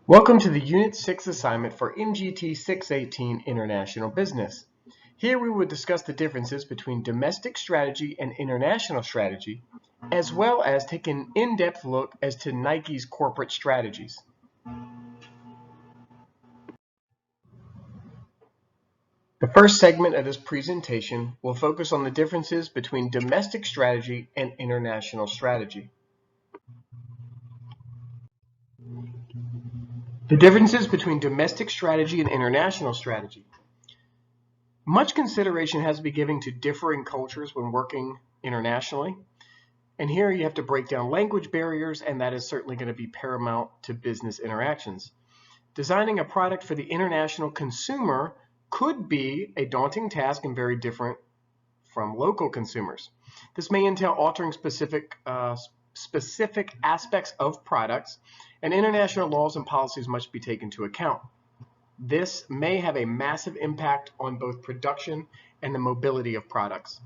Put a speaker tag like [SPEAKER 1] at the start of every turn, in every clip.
[SPEAKER 1] Welcome to the Unit 6 assignment for MGT 618 International Business. Here we will discuss the differences between domestic strategy and international strategy, as well as take an in-depth look as to Nike's corporate strategies. The first segment of this presentation will focus on the differences between domestic strategy and international strategy. The differences between domestic strategy and international strategy. Much consideration has to be given to differing cultures when working internationally. And here you have to break down language barriers, and that is certainly going to be paramount to business interactions. Designing a product for the international consumer could be a daunting task and very different from local consumers. This may entail altering specific aspects of products, and international laws and policies must be taken into account. This may have a massive impact on both production and the mobility of products.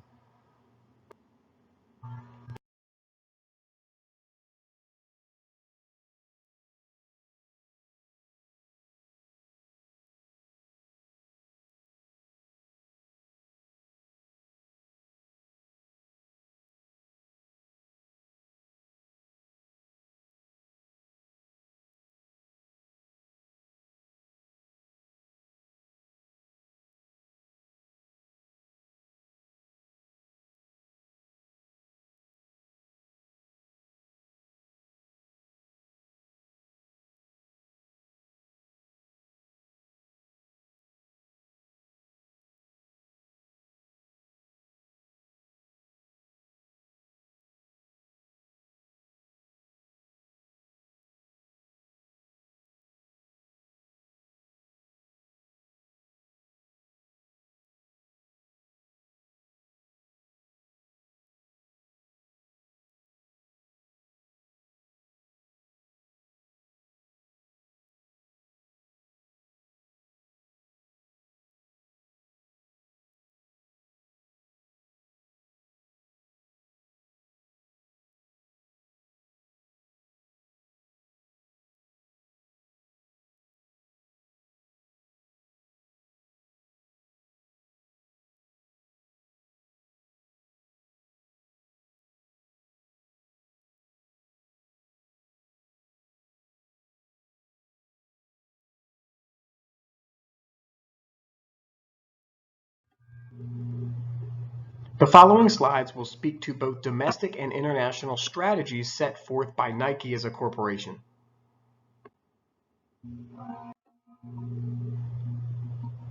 [SPEAKER 1] The following slides will speak to both domestic and international strategies set forth by Nike as a corporation.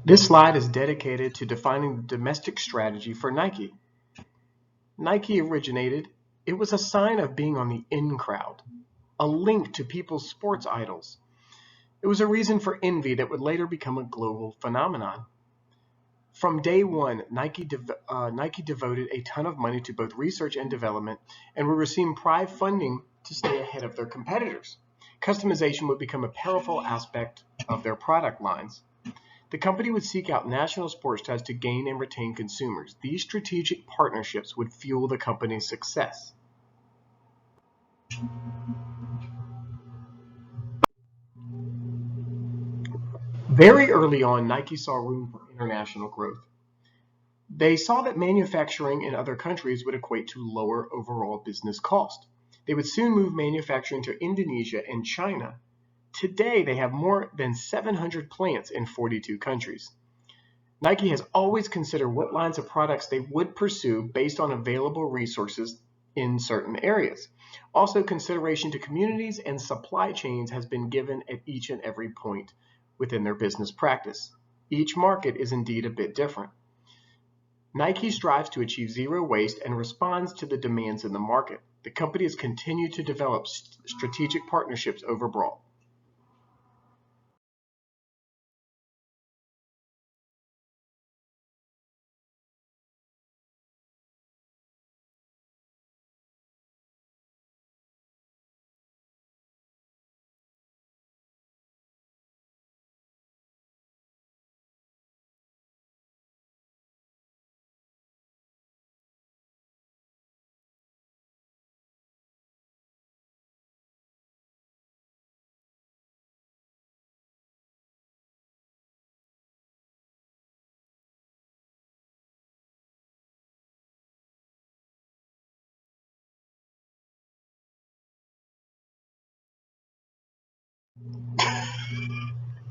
[SPEAKER 1] This slide is dedicated to defining the domestic strategy for Nike. Nike originated, it was a sign of being on the in crowd, a link to people's sports idols. It was a reason for envy that would later become a global phenomenon. From day one, Nike devoted a ton of money to both research and development and were receiving private funding to stay ahead of their competitors. Customization would become a powerful aspect of their product lines. The company would seek out national sports stars to gain and retain consumers. These strategic partnerships would fuel the company's success. Very early on, Nike saw room for international growth. They saw that manufacturing in other countries would equate to lower overall business cost. They would soon move manufacturing to Indonesia and China. Today, they have more than 700 plants in 42 countries. Nike has always considered what lines of products they would pursue based on available resources in certain areas. Also, consideration to communities and supply chains has been given at each and every point within their business practice. Each market is indeed a bit different. Nike strives to achieve zero waste and responds to the demands in the market. The company has continued to develop strategic partnerships overall.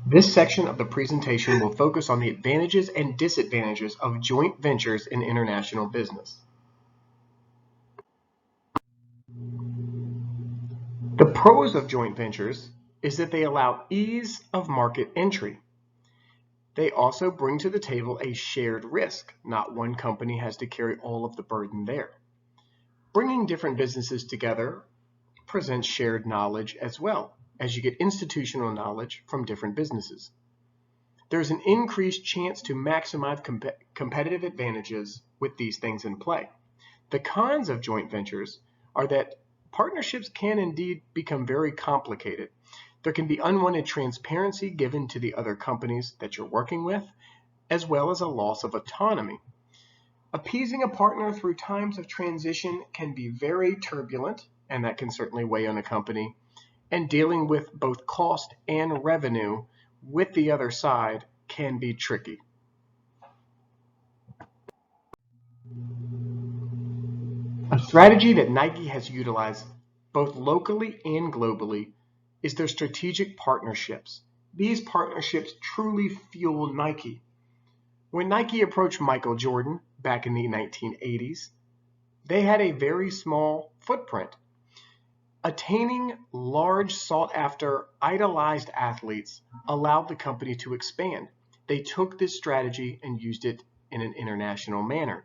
[SPEAKER 1] This section of the presentation will focus on the advantages and disadvantages of joint ventures in international business. The pros of joint ventures is that they allow ease of market entry. They also bring to the table a shared risk. Not one company has to carry all of the burden there. Bringing different businesses together presents shared knowledge as well, as you get institutional knowledge from different businesses. There's an increased chance to maximize competitive advantages with these things in play. The cons of joint ventures are that partnerships can indeed become very complicated. There can be unwanted transparency given to the other companies that you're working with, as well as a loss of autonomy. Appeasing a partner through times of transition can be very turbulent, and that can certainly weigh on a company. And dealing with both cost and revenue with the other side can be tricky. A strategy that Nike has utilized both locally and globally is their strategic partnerships. These partnerships truly fuel Nike. When Nike approached Michael Jordan back in the 1980s, they had a very small footprint. Attaining large, sought-after, idolized athletes allowed the company to expand. They took this strategy and used it in an international manner.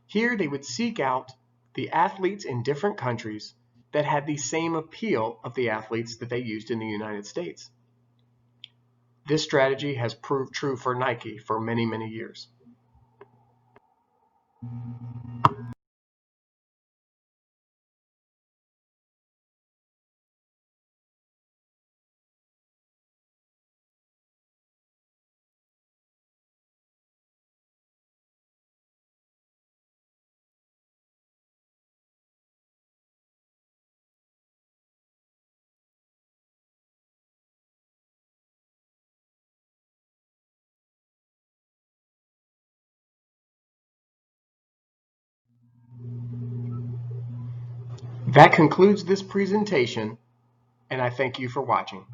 [SPEAKER 1] Here they would seek out the athletes in different countries that had the same appeal of the athletes that they used in the United States. This strategy has proved true for Nike for many, many years. That concludes this presentation, and I thank you for watching.